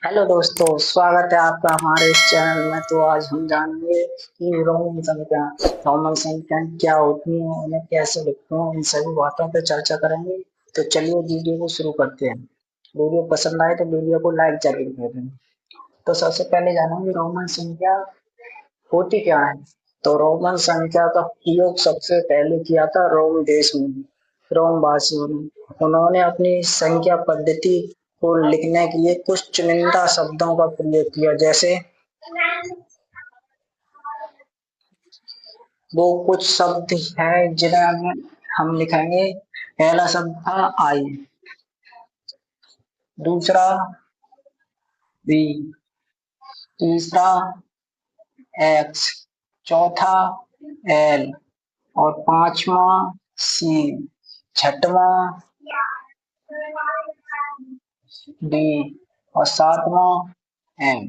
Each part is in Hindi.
हेलो दोस्तों, स्वागत है आपका हमारे इस चैनल में। तो आज हम जानेंगे कि रोमन संख्या क्या होती हैं, उन्हें कैसे लिखते हैं, इन सभी बातों पे चर्चा करेंगे। तो चलिए वीडियो को शुरू करते हैं। वीडियो पसंद आए तो वीडियो को लाइक जरूर करें। तो सबसे पहले जानेंगे रोमन संख्या होती क्या है। तो रोमन संख्या का प्रयोग सबसे पहले किया था रोम देश में, रोम वासियों ने। उन्होंने अपनी संख्या पद्धति को लिखने के लिए कुछ चुनिंदा शब्दों का प्रयोग किया। जैसे वो कुछ शब्द हैं जिन्हें हम लिखेंगे। पहला शब्द था आई, दूसरा बी, तीसरा एक्स, चौथा एल और पांचवा सी, छठवां डी और सातवां एम।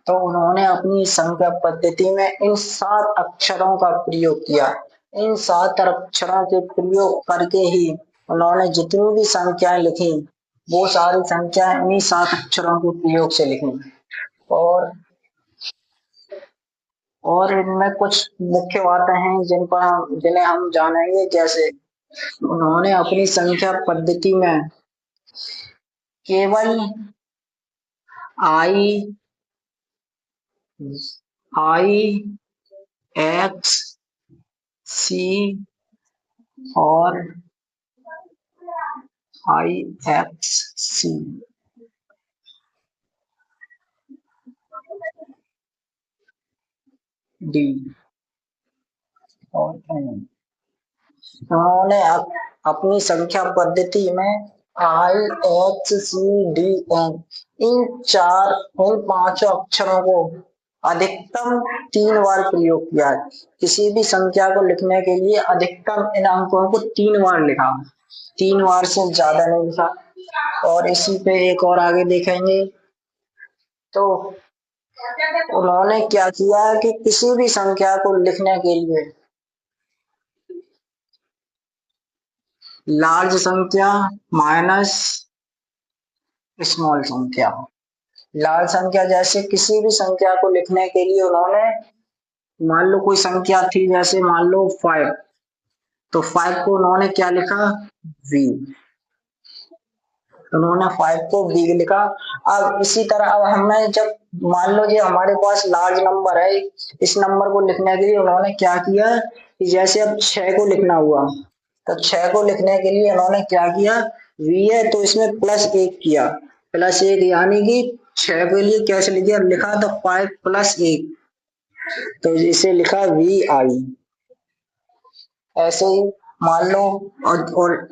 तो उन्होंने अपनी संख्या पद्धति में इन 7 अक्षरों का प्रयोग किया। इन 7 अक्षरों के प्रयोग करके ही उन्होंने जितनी भी संख्याएं लिखी, वो सारी संख्याएं इन्हीं 7 अक्षरों के प्रयोग से लिखी। और और इनमें कुछ मुख्य बातें हैं जिन्हें हम जानेंगे। जैसे उन्होंने अपनी संख्या पद्धति में केवल आई आई एक्स सी और आई एक्स सी डी और एन। उन्होंने अपनी संख्या पद्धति में आई एक्स सी डी एन इन 5 अक्षरों को अधिकतम 3 बार प्रयोग किया है। किसी भी संख्या को लिखने के लिए अधिकतम इन अंकों को 3 बार लिखा, 3 बार से ज्यादा नहीं लिखा। और इसी पे एक और आगे देखेंगे तो उन्होंने क्या किया कि किसी भी संख्या को लिखने के लिए लार्ज संख्या माइनस स्मॉल संख्या, लार्ज संख्या जैसे किसी भी संख्या को लिखने के लिए उन्होंने, मान लो कोई संख्या थी, जैसे मान लो 5, तो 5 को उन्होंने क्या लिखा, वी। उन्होंने 5 को वी लिखा। अब इसी तरह अब हमें जब मान लो जो हमारे पास लार्ज नंबर है, इस नंबर को लिखने के लिए उन्होंने क्या किया कि जैसे अब 6 को लिखना हुआ, तो 6 को लिखने के लिए उन्होंने क्या किया, वी है तो इसमें +1 किया, +1 यानी कि 6 के लिए कैसे लिखा तो 5 + 1, तो इसे लिखा वी आई। ऐसे ही मान लो और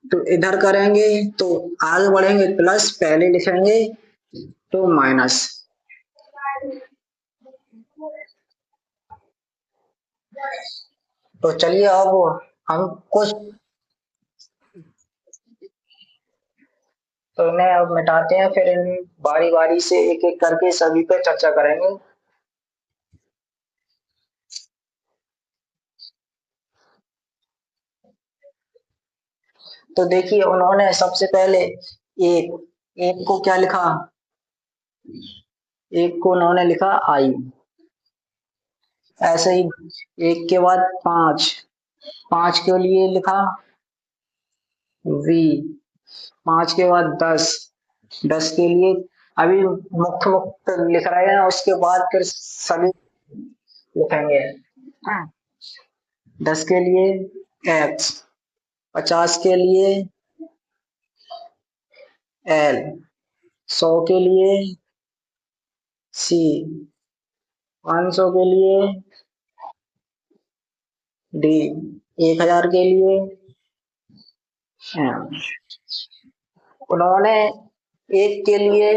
तो इधर करेंगे तो आगे बढ़ेंगे प्लस, पहले लिखेंगे तो माइनस। तो चलिए अब हम कुछ, तो इन्हें अब मिटाते हैं, फिर इन बारी बारी से एक एक करके सभी पे चर्चा करेंगे। तो देखिए उन्होंने सबसे पहले एक, एक को क्या लिखा, एक को उन्होंने लिखा आई। ऐसे ही एक के बाद 5, 5 के लिए लिखा वी। 5 के बाद 10, 10 के लिए अभी मुक्त मुक्त लिख रहे हैं, उसके बाद फिर सभी लिखेंगे। हाँ। 10 के लिए एक्स, 50 के लिए एल, 100 के लिए सी, 500 के लिए डी, 1000 के लिए एम। उन्होंने एक के लिए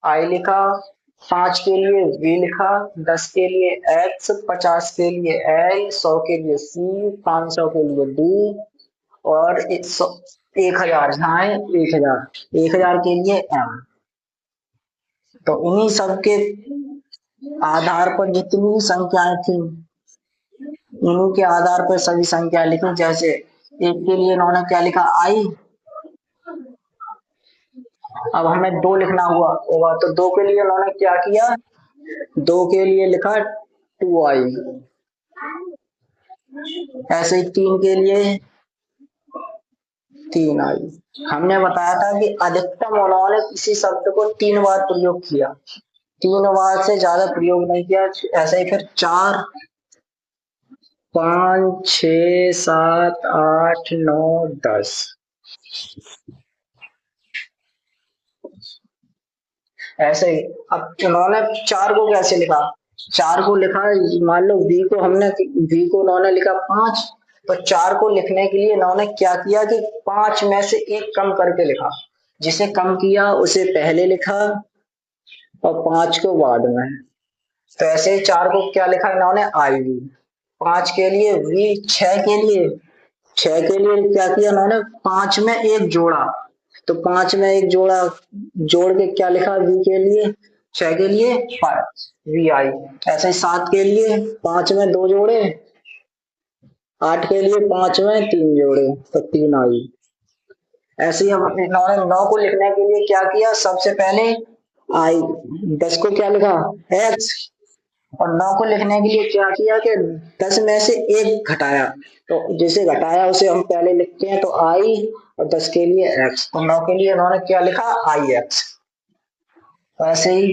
आई लिखा, 5 के लिए वी लिखा, 10 के लिए एक्स, 50 के लिए एल, 100 के लिए सी, 500 के लिए डी और 1000, यहाँ है 1000, 1000 के लिए एम। तो इन्हीं सब के आधार पर जितनी भी संख्याएं थी, इन्हीं के आधार पर सभी संख्या लिखी। जैसे एक के लिए इन्होंने क्या लिखा, आई, अब हमें 2 लिखना हुआ होगा, तो 2 के लिए उन्होंने क्या किया, 2 के लिए लिखा 2i। ऐसे ही 3 के लिए 3i। हमने बताया था कि अधिकतम उन्होंने किसी शब्द को 3 बार प्रयोग किया, 3 बार से ज्यादा प्रयोग नहीं किया। ऐसे ही फिर 4, 5, 6, 7, 8, 9, 10। ऐसे ही अब उन्होंने 4 को कैसे लिखा, 4 को लिखा, मान लो v को हमने, v को उन्होंने लिखा 5, तो 4 को लिखने के लिए इन्होंने क्या किया कि 5 में से 1 कम करके लिखा, जिसे कम किया उसे पहले लिखा और 5 को बाद में। तो ऐसे ही 4 को क्या लिखा इन्होंने आई वी। 5 के लिए वी, 6 के लिए, 6 के लिए क्या किया इन्होंने, 5 में 1 जोड़ा, तो 5 में 1 जोड़ा, जोड़ के क्या लिखा वी के लिए, 6 के लिए वी आई। ऐसे ही 7 के लिए 5 में 2 जोड़े, 8 के लिए 5 में 3 जोड़े, तो 3 आई। ऐसे ही हम इन्होंने 9 को लिखने के लिए क्या किया, सबसे पहले आई, 10 को क्या लिखा एक्स, और 9 को लिखने के लिए क्या किया कि 10 में से 1 घटाया, तो जिसे घटाया उसे हम पहले लिखते हैं, तो आई, और 10 के लिए एक्स, तो 9 के लिए उन्होंने क्या लिखा आई एक्स। ऐसे ही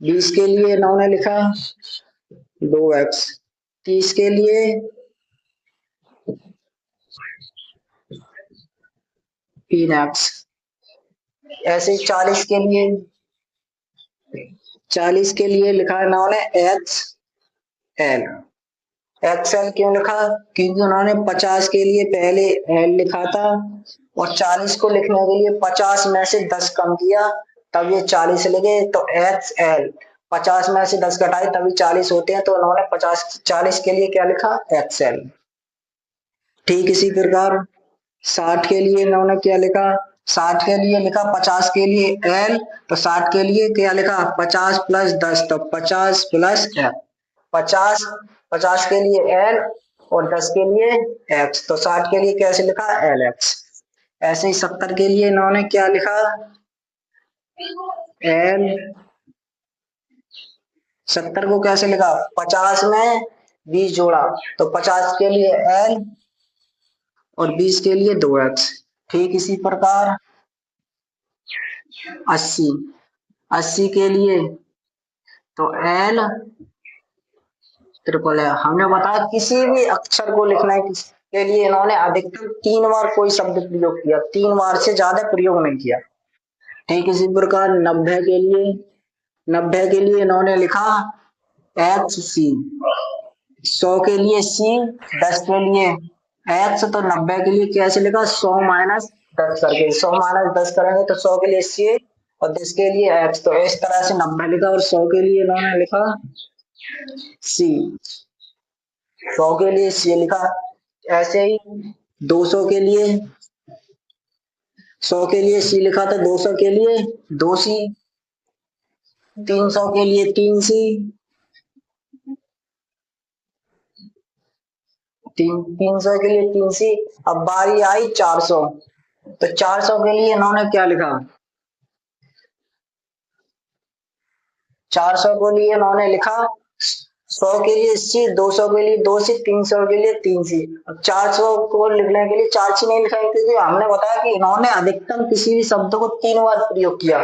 20 के लिए इन्होंने लिखा 2x, 30 के लिए 3x। ऐसे ही 40 के लिए लिखा इन्होंने एक्स एल। एक्सएल क्यों लिखा, क्योंकि उन्होंने 50 के लिए पहले एल लिखा था, और 40 को लिखने के लिए 50 में से 10 कम किया, तब ये 40 लिखे, तो एक्स एल। 50 में से 10 घटाए तभी 40 होते हैं, तो उन्होंने 40 के लिए क्या लिखा एक्सएल। ठीक इसी प्रकार 60 के लिए इन्होंने क्या लिखा, 60 के लिए लिखा 50 के लिए एल, तो 60 के लिए क्या लिखा 50 प्लस 10, तो 50 प्लस एल। 50, 50 के लिए एल और 10 के लिए एक्स, तो 60 के लिए कैसे लिखा एल एक्स। ऐसे ही 70 के लिए इन्होंने क्या लिखा एल, 70 को कैसे लिखा, 50 में 20 जोड़ा, तो 50 के लिए एल और 20 के लिए 2x। ठीक इसी प्रकार 80, 80 के लिए तो एल ट्रिपल है। हमने बताया किसी भी अक्षर को लिखने के लिए इन्होंने अधिकतम 3 बार कोई शब्द प्रयोग किया, 3 बार से ज्यादा प्रयोग नहीं किया। ठीक इसी प्रकार 90 के लिए, 90 के लिए इन्होंने लिखा एक्स सी, 100 के लिए सी, 10 के लिए एक्स, तो 90 के लिए कैसे लिखा 100 माइनस 10 करके, 100 माइनस 10 करेंगे तो 100 के लिए सी और 10 के लिए एक्स, तो इस तरह से 90 लिखा, और 100 के लिए इन्होंने लिखा सी, 100 के लिए सी लिखा। ऐसे ही 200 के लिए, 100 के लिए सी लिखा था, 200 के लिए 2 सी, 300 के लिए 3 सी, 300 के लिए 3 सी। अब बारी आई 400, तो 400 के लिए इन्होंने क्या लिखा, 400 के लिए इन्होंने लिखा 100 के लिए सी, 200 के लिए 2 सी, 300 के लिए 3 सी। अब 400 को लिखने के लिए 4 सी नहीं लिखा, क्योंकि हमने बताया कि इन्होंने अधिकतम किसी भी शब्द को 3 बार प्रयोग किया,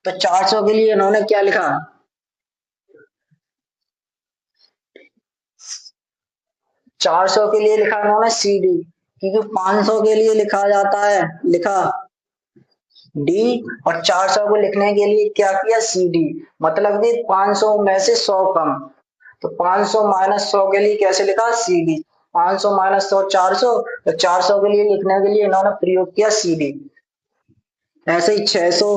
तो 400 के लिए इन्होंने क्या लिखा, 400 के लिए लिखा इन्होंने सी डी, क्योंकि 500 के लिए लिखा जाता है, लिखा डी, और 400 को लिखने के लिए क्या किया सी डी, मतलब कि 500 में से 100 कम, तो 500 माइनस 100 के लिए कैसे लिखा सी डी, 500 माइनस 100 400, तो 400 के लिए लिखने के लिए इन्होंने प्रयोग किया सी डी। ऐसे ही 600,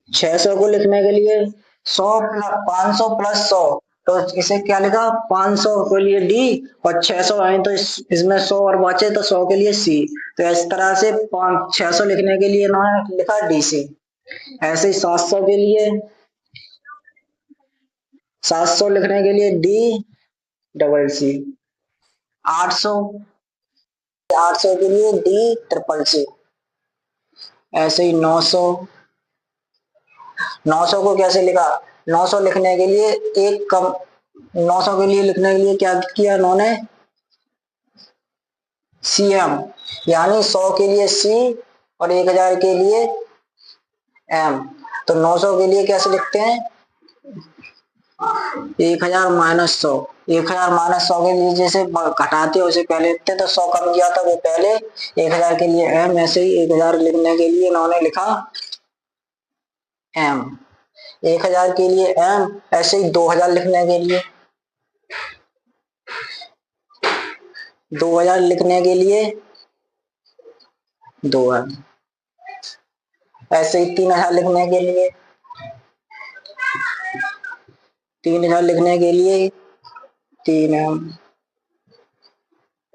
600 को लिखने के लिए 100 500 प्लस 100, तो इसे क्या लिखा 500 के लिए डी, और 600 आए तो इसमें 100 और बचे, तो 100 के लिए सी, तो इस तरह से 600 लिखने के लिए इन्होंने लिखा डी सी। ऐसे ही 700 के लिए, 700 लिखने के लिए डी डबल सी, 800, 800 के लिए डी ट्रिपल सी, ऐसे ही 900। 900 को कैसे लिखा? 900 लिखने के लिए एक कम 900 के लिए लिखने के लिए क्या किया इन्होंने? सीएम, यानी 100 के लिए सी और 1000 के लिए एम। तो 900 के लिए कैसे लिखते हैं? 1000 माइनस 100। 1000 माइनस 100 के लिए जैसे घटाते उसे पहले लिखते, तो 100 कम किया था वो पहले। 1000 के लिए एम, ऐसे ही 1000 लिखने के लिए इन्होंने लिखा एम। 1000 के लिए एम, ऐसे ही 2000 लिखने के लिए 2000 लिखने के लिए 2000, ऐसे ही 3000 लिखने के लिए 3000 लिखने के लिए 3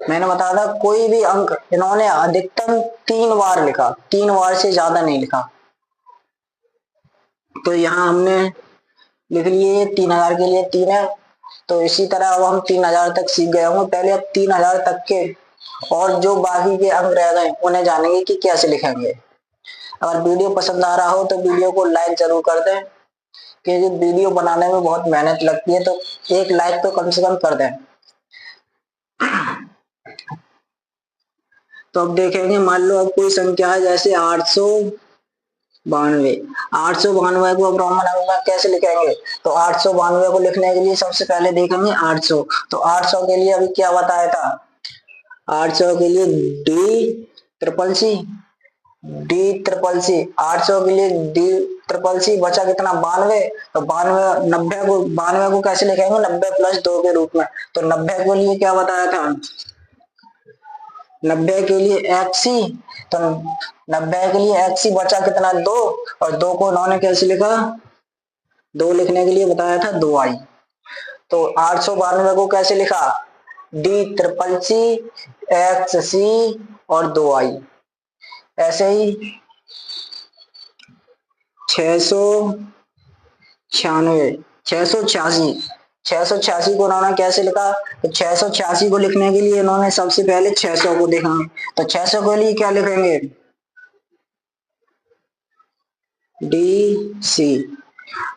मैंने बताया था कोई भी अंक इन्होंने अधिकतम 3 बार लिखा, 3 बार से ज्यादा नहीं लिखा। तो यहाँ हमने लिख लिए 3000 के लिए 3 है। तो इसी तरह अब हम 3000 तक सीख गए होंगे। पहले अब 3000 तक के और जो बाकी के अंक रह गए उन्हें जानेंगे कि कैसे लिखेंगे। अगर वीडियो पसंद आ रहा हो तो वीडियो को लाइक जरूर कर दें, क्योंकि वीडियो बनाने में बहुत मेहनत लगती है, तो एक लाइक तो कम से कम कर दें। तो अब देखेंगे, मान लो अब कोई संख्या है जैसे 892। 892 को अब रोमन अंक में कैसे लिखेंगे? तो 892 को लिखने के लिए सबसे पहले देखेंगे 800। तो 800 के लिए अभी क्या बताया था? 800 के लिए D triple C, D triple C. 800 के लिए डी ट्रिपल सी बचा कितना? 92। तो 92 को कैसे लिखेंगे? 90 प्लस 2 के रूप में। तो 90 के लिए क्या बताया था? 90 के लिए एक्सी। तो 90 के लिए एक्सी बचा कितना? 2। और 2 को उन्होंने कैसे लिखा? 2 लिखने के लिए बताया था 2i। तो 892 को कैसे लिखा? डी ट्रिपल सी एक्स सी और 2i। ऐसे ही 686 को उन्होंने कैसे लिखा? तो 686 को लिखने के लिए इन्होंने सबसे पहले 600 को देखेंगे। तो 600 के लिए क्या लिखेंगे? D C.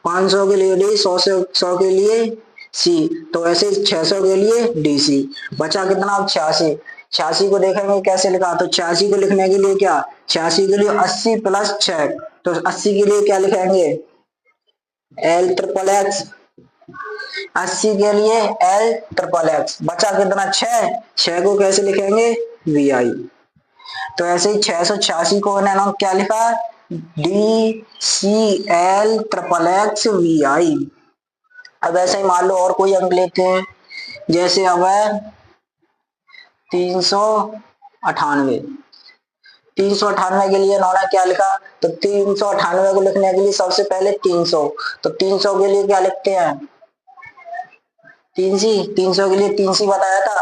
500 के लिए डी, 100 के लिए सी। तो ऐसे 600 के लिए डी सी बचा कितना? अब 86। 86 को देखेंगे कैसे लिखा? तो 86 को लिखने के लिए क्या? 86 के लिए 80 प्लस 6। तो 80 के लिए क्या लिखेंगे? L triple x. 80 के लिए एल ट्रिपल एक्स बचा कितना? 6। 6 को कैसे लिखेंगे? V I. तो ऐसे ही 686 को उन्होंने क्या लिखा? D C L triple X V I. अब ऐसे ही मान लो और कोई अंक लेते हैं, जैसे अब है 398। 398 के लिए इन्होंने क्या लिखा? तो 398 को लिखने के लिए सबसे पहले 300। तो 300 के लिए क्या लिखते हैं? 300 के लिए 3 बताया था।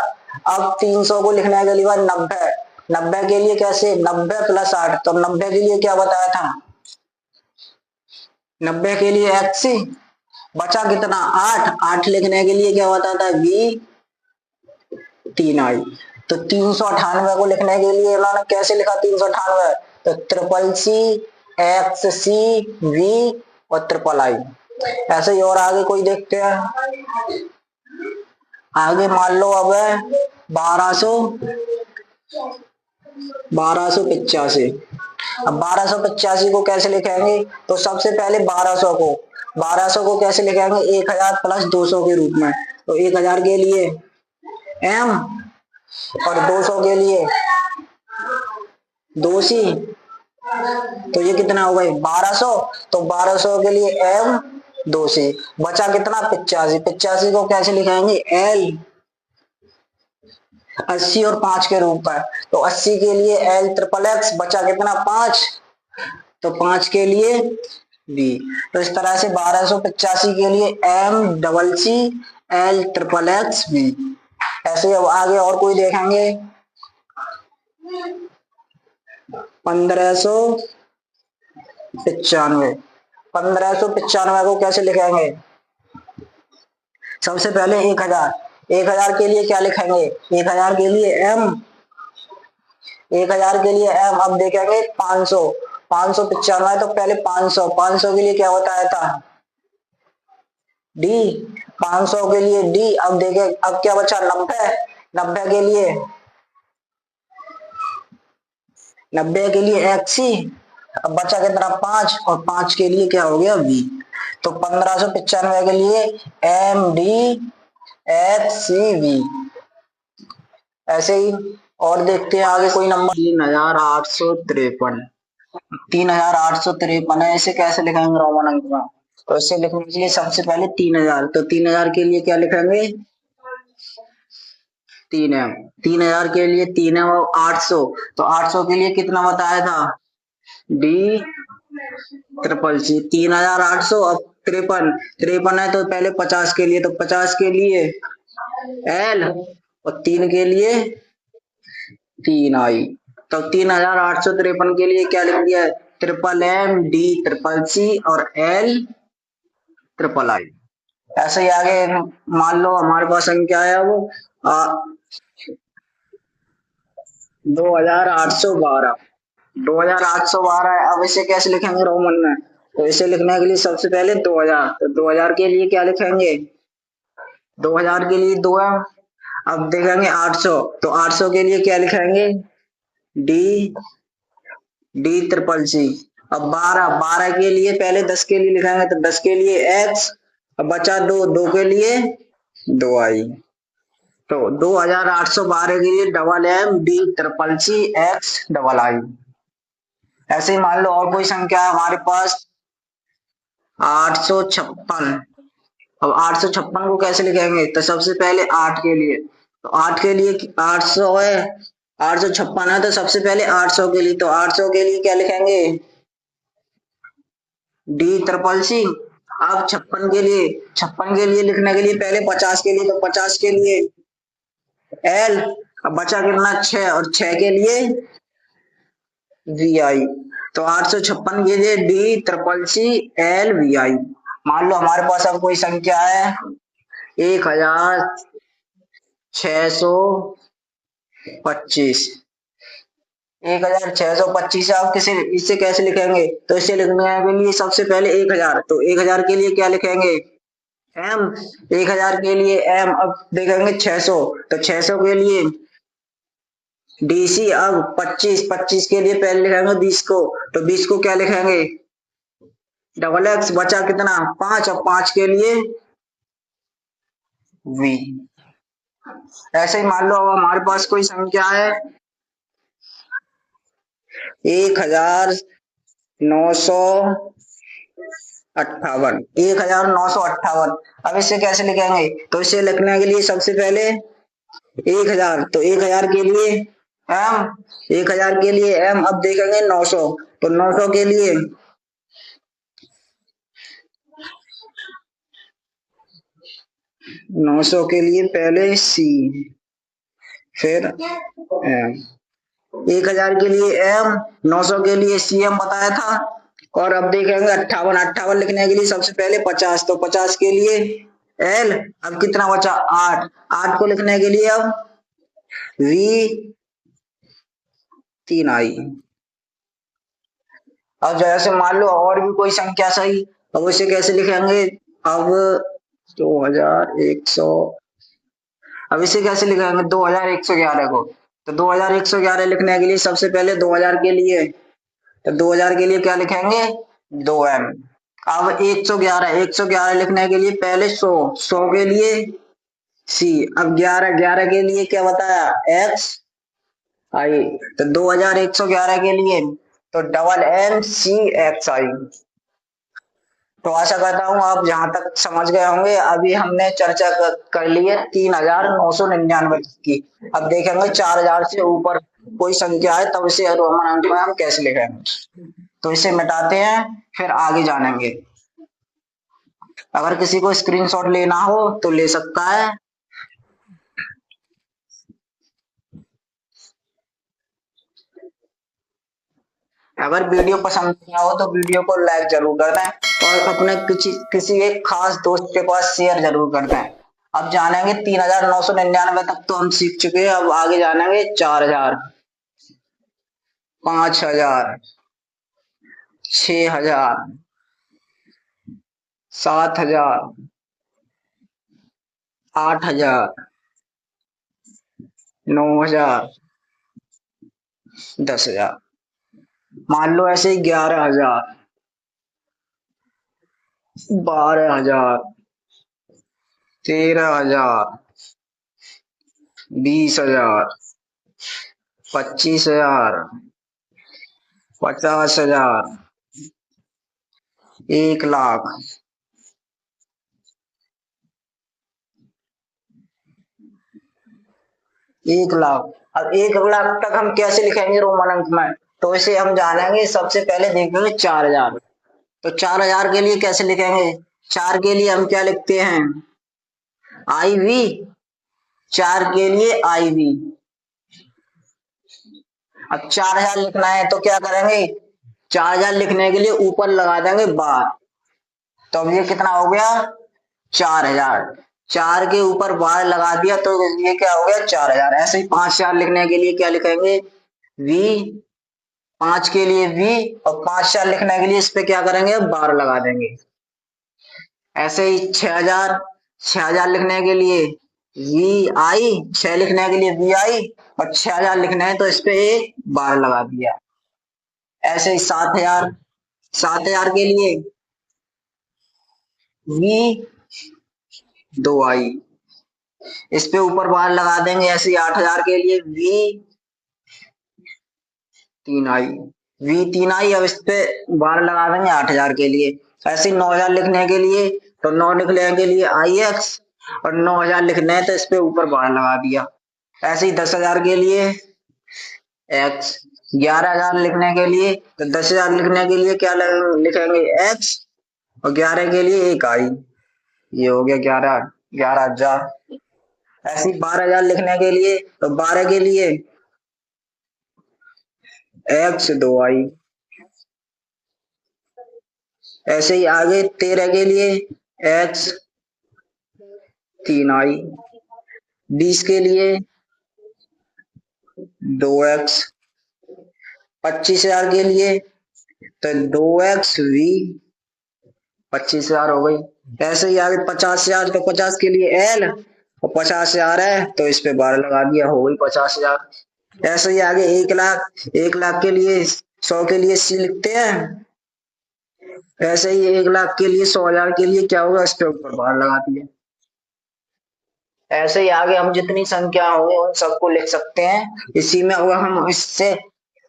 अब 300 को लिखने के लिए 90। 90 के लिए कैसे? 90 प्लस 8। तो 90 के लिए क्या बताया था? 90 के लिए एक्सी बचा कितना? 8। 8 लिखने के लिए क्या बताया था? We 3i। तो 398 को लिखने के लिए इन्होंने कैसे लिखा? 398 तो triple C X C V और ट्रिपल आई। ऐसे ही और आगे कोई देखते हैं। आगे मान लो अब है 1285। अब 1285 को कैसे लिखेंगे? तो सबसे पहले 1200 को कैसे लिखेंगे? 1000 प्लस 200 के रूप में। तो 1000 के लिए एम और 200 के लिए 2c। तो ये कितना हो गई? 1200। तो 1200 के लिए एम 2c बचा कितना? 85। 85 को कैसे लिखेंगे? एल 80 और 5 के रूप में। तो 80 के लिए एल ट्रिपल एक्स बचा कितना? 5। तो 5 के लिए बी। तो इस तरह से 1285 के लिए M double C L triple X V. ऐसे अब आगे और कोई देखेंगे। 1595। 1595 को कैसे लिखेंगे? सबसे पहले 1000। 1000 के लिए क्या लिखेंगे? 1000 के लिए एम। 1000 के लिए एम। अब देखेंगे 500। 595 है तो पहले 500 के लिए क्या बताया था, डी। 500 के लिए डी। अब देखे अब क्या बचा, 90। 90 के लिए 90 के लिए एक्सी। अब बचा कितना, 5, और 5 के लिए क्या हो गया, वी। तो 1595 के लिए M D H C V. ऐसे ही और देखते हैं आगे कोई नंबर। 3853। 3853 है, इसे कैसे लिखेंगे रोमन अंक में। तो इसे लिखने के लिए सबसे पहले 3000, तो 3000 के लिए क्या लिखेंगे, 3m। 3000 के लिए 3m और 800, तो 800 के लिए कितना बताया था, डी ट्रिपल सी। 3800। अब 53, 53 है तो पहले 50 के लिए, तो 50 के लिए एल, और 3 के लिए 3i। तो 3853 के लिए क्या लिख दिया, triple M D triple C और एल ट्रिपल आई। ऐसे ही आगे मान लो हमारे पास संख्या है वो 2812। 2812 है। अब इसे कैसे लिखेंगे रोमन में, तो इसे लिखने के लिए सबसे पहले 2000, तो 2000 के लिए क्या लिखेंगे, 2000 के लिए 2 है। अब देखेंगे 800, तो 800 के लिए क्या लिखेंगे, डी डी ट्रिपल सी। अब 12, 12 के लिए पहले 10 के लिए लिखेंगे, तो 10 के लिए एक्स। अब बचा 2, 2 के लिए 2i। तो 2812 के लिए double M D triple C X double I. ऐसे ही मान लो और कोई संख्या है हमारे पास 856। अब 856 को कैसे लिखेंगे, तो सबसे पहले 8 के लिए, तो 8 के लिए 800 है, 856 है, तो सबसे पहले 800 के लिए, तो 800 के लिए क्या लिखेंगे, डी ट्रिपल सी। अब 56 के लिए, 56 के लिए लिखने के लिए पहले 50 के लिए, तो 50 के लिए एल। अब बचा कितना, 6, और 6 के लिए वी आई। तो 856 के लिए D triple C L V I. मान लो हमारे पास अब कोई संख्या है 1625। 1625 आप किसे इससे कैसे लिखेंगे, तो इसे लिखने के लिए सबसे पहले 1000, तो 1000 के लिए क्या लिखेंगे, एम। 1000 के लिए एम। अब देखेंगे 600, तो 600 के लिए डीसी। अब 25, 25 के लिए पहले लिखेंगे 20 को, तो 20 को क्या लिखेंगे, डबल एक्स। बचा कितना, 5, और 5 के लिए वी। ऐसे ही मान लो अब हमारे पास कोई संख्या है 1958। 1958। अब इसे कैसे लिखेंगे, तो इसे लिखने के लिए सबसे पहले 1000, तो 1000 के लिए एम। 1000 के लिए एम। अब देखेंगे 900, तो 900 के लिए 900 के लिए पहले सी, फिर एम। 1000 के लिए एम, 900 के लिए सी एम बताया था। और अब देखेंगे 58। 58 लिखने के लिए सबसे पहले 50, तो 50 के लिए एल। अब कितना बचा, 8। 8 को लिखने के लिए अब वी 3i। अब जैसे मान लो और भी कोई संख्या सही, अब उसे कैसे लिखेंगे, अब 2100। अब इसे कैसे लिखेंगे, 2111 को, तो 2111 लिखने के लिए सबसे पहले 2000 के लिए, तो 2000 के लिए क्या लिखेंगे, 2m। अब 111, 111 लिखने के लिए पहले 100, 100 के लिए सी। अब 11, 11 के लिए क्या बताया, एक्स आई। तो 2111 के लिए तो डबल एम सी एक्स आई। तो आशा करता हूँ आप जहां तक समझ गए होंगे। अभी हमने चर्चा कर ली है 3999 की। अब देखेंगे 4000 से ऊपर कोई संख्या है तब इसे रोमन अंक में हम कैसे लिखेंगे। तो इसे मिटाते हैं, फिर आगे जानेंगे। अगर किसी को स्क्रीनशॉट लेना हो तो ले सकता है। अगर वीडियो पसंद आया हो तो वीडियो को लाइक जरूर कर दें और अपने किसी एक खास दोस्त के पास शेयर जरूर कर दें। अब जानेंगे 3999 तक तो हम सीख चुके हैं। अब आगे जानेंगे 4000, 5000, 6,000, 7,000, 8,000, 9,000, 10,000। मान लो ऐसे ही 11,000, 12,000, 13,000, 20,000, 25,000, 50,000, 1,00,000। 1,00,000। अब 1,00,000 तक हम कैसे लिखेंगे रोमन अंक में? तो इसे हम जानेंगे। सबसे पहले देखेंगे 4,000। तो 4,000 के लिए कैसे लिखेंगे? 4 के लिए हम क्या लिखते हैं? IV। 4 के लिए IV। अब 4,000 लिखना है तो क्या करेंगे? 4,000 लिखने के लिए ऊपर लगा देंगे बार। तो अब ये कितना हो गया? 4,000। 4 के ऊपर बार लगा दिया तो ये क्या हो गया? 4,000। ऐसे ही 5,000 लिखने के लिए क्या लिखेंगे? V। 5 के लिए V। और 5,000 लिखने के लिए इस पे क्या करेंगे? बार लगा देंगे। ऐसे ही 6,000। 6,000 लिखने के लिए VI। 6 लिखने के लिए VI। और 6,000 लिखना है तो इस पे एक बार लगा दिया। ऐसे ही 7,000। 7,000 के लिए V 2I। इस पे ऊपर बार लगा देंगे। ऐसे ही 8,000 के लिए V 3I। V 3I। अब इस पे बार लगा देंगे 8,000 के लिए। ऐसे ही 9,000 लिखने के लिए तो 9 लिखने के लिए IX। और 9,000 लिखने हैं तो इस पे ऊपर बार लगा दिया। ऐसे ही 10,000 के लिए X। 11,000 लिखने के लिए तो 10,000 लिखने के लिए क्या लिखेंगे? X। और 11 के लिए एक I। ये हो गया 11,000। ऐसे ही 12,000 लिखने के लिए तो 12 के लिए X 2I। ऐसे ही आगे 13 के लिए X 3I। 20 के लिए 2X। 25,000 के लिए तो 2XV। 25,000 हो गई। ऐसे ही आगे 50,000 तो 50 के लिए L। और 50,000 है तो इस पे बार लगा दिया। हो गई 50,000। ऐसे ही आगे 1,00,000। 1,00,000 के लिए 100 के लिए C लिखते हैं। ऐसे ही 1,00,000 के लिए 100,000 के लिए क्या होगा? इस पे ऊपर बार लगा दिया। ऐसे ही आगे हम जितनी संख्या होंगी उन सबको लिख सकते हैं इसी में। अगर हम इससे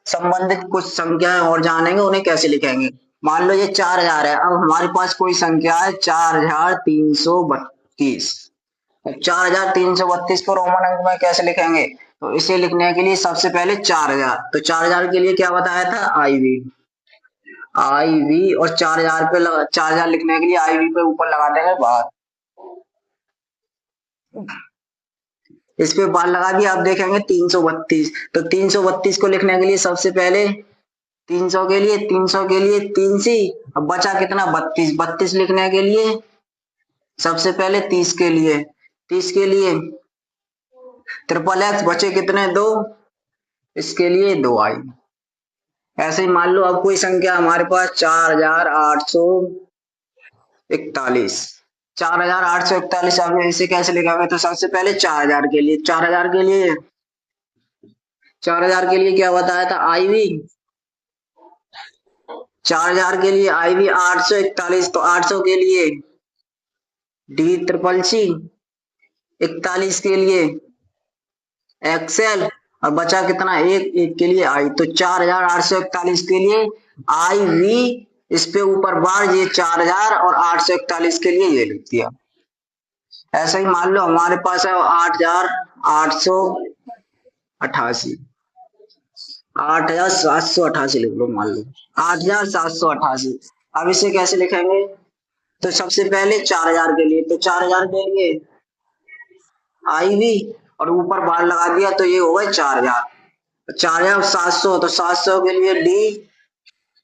संबंधित कुछ संख्याएं और जानेंगे उन्हें कैसे लिखेंगे। मान लो ये 4,000 है। अब हमारे पास कोई संख्या है 4,332। 4,332 को रोमन अंक में कैसे लिखेंगे? तो इसे लिखने के लिए सबसे पहले 4,000। तो 4,000 के लिए क्या बताया था? IV। IV। और 4,000 पे 4,000 लिखने के लिए IV पे ऊपर लगा देंगे बार। इस पे बार लगा दिया। अब देखेंगे 332। तो 332 को लिखने के लिए सबसे पहले 300 के लिए 3 सी। अब बचा कितना? 32। 32 लिखने के लिए सबसे पहले 30 के लिए 30 के लिए XXX बचे कितने? 2। इसके लिए 2I। ऐसे ही मान लो अब कोई संख्या हमारे पास 4,841। 4,841। अब इसे कैसे लिखेंगे? तो सबसे पहले 4,000 के लिए 4,000 के लिए क्या बताया था? IV। 4,000 के लिए IV 841। तो 800 के लिए DCCC। 41 के लिए XL। और बचा कितना? एक के लिए I। तो 4,841 के लिए IV। इस पे ऊपर बार ये 4,000 और 841 के लिए ये लिख दिया। ऐसा ही मान लो हमारे पास है 8,888। 8,788 लिख लो। मान लो 8,788। अब इसे कैसे लिखेंगे? तो सबसे पहले 4,000 के लिए तो 4,000 के लिए IV। और ऊपर बार लगा दिया तो ये हो गए 4,000। 4,700। तो 700 के लिए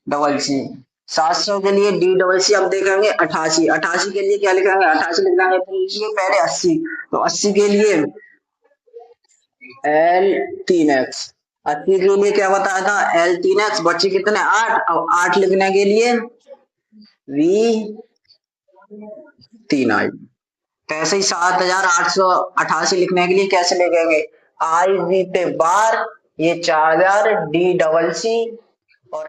DCCC। 700 के लिए DCCC। अब देखेंगे 88। 88 के लिए क्या लिखेंगे? 88 लिखना है तो लिखिए पहले 80। तो 80 के लिए L 3X। 80 के लिए क्या बताया था, L3x बचे कितने 8, अब 8 लिखने के लिए V3i। तो ऐसे ही 7888 लिखने के लिए कैसे लिखेंगे, आई वी पे बार, ये 4000 डी डबल सी, और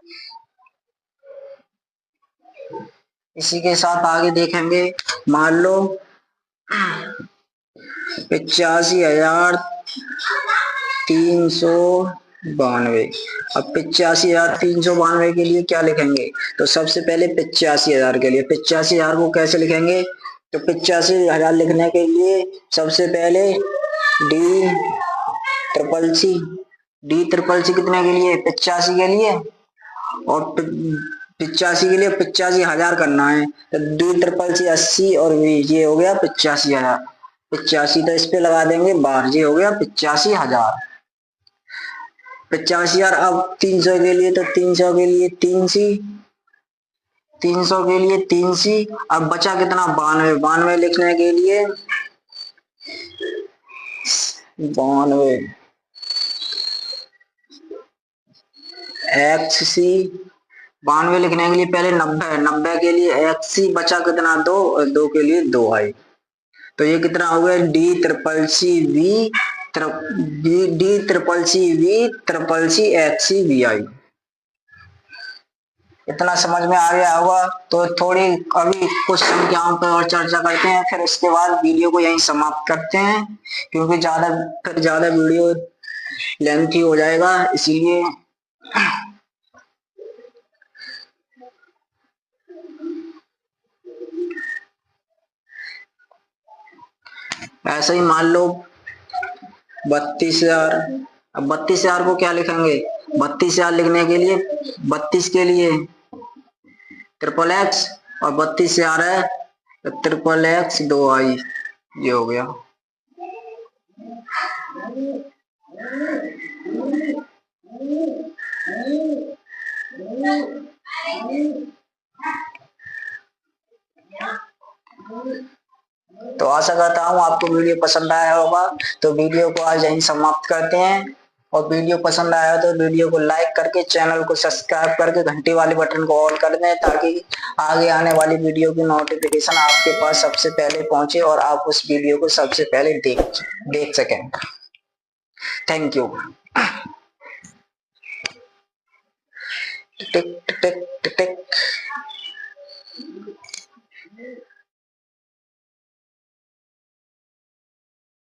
इसी के साथ आगे देखेंगे। मान लो 85,392। अब 85,392 के लिए क्या लिखेंगे, तो सबसे पहले 85,000 के लिए, 85,000 को कैसे लिखेंगे, तो 85,000 लिखने के लिए सबसे पहले D triple C, D triple C कितने के लिए, 85 के लिए, और 85 के लिए 85,000 करना है, तो डी ट्रिपल सी 80 और ये हो गया 85,000। 85 तो इस पे लगा देंगे बार, ये हो गया 85,000। 85,000 अब 300 के लिए, तो 300 के लिए 3 सी, 300 के लिए 3 सी। अब बचा कितना 92, 92 लिखने के लिए 92 एक्स सी, 92 लिखने के लिए पहले 90, 90 के लिए एक्स सी, बचा कितना 2, 2 के लिए 2 आई। तो ये कितना हो गया, D triple C V D triple C V triple C X C V I. इतना समझ में आ गया होगा। तो थोड़ी अभी कुछ संख्याओं पर और चर्चा करते हैं, फिर उसके बाद वीडियो को यहीं समाप्त करते हैं, क्योंकि ज्यादा वीडियो लेंथी हो जाएगा, इसीलिए। ऐसे ही मान लो 32,000। अब 32,000 को क्या लिखेंगे, 32,000 लिखने के लिए 32 के लिए ट्रिपल एक्स, और 32,000 है ट्रिपल एक्स 2i, ये हो गया। तो आशा करता हूँ आपको वीडियो पसंद आया होगा। तो वीडियो को आज यहीं समाप्त करते हैं, और वीडियो पसंद आया तो वीडियो को लाइक करके चैनल को सब्सक्राइब करके घंटी वाले बटन को ऑल कर दें, ताकि आगे आने वाली वीडियो की नोटिफिकेशन आपके पास सबसे पहले पहुंचे और आप उस वीडियो को सबसे पहले देख सकें। Thank you.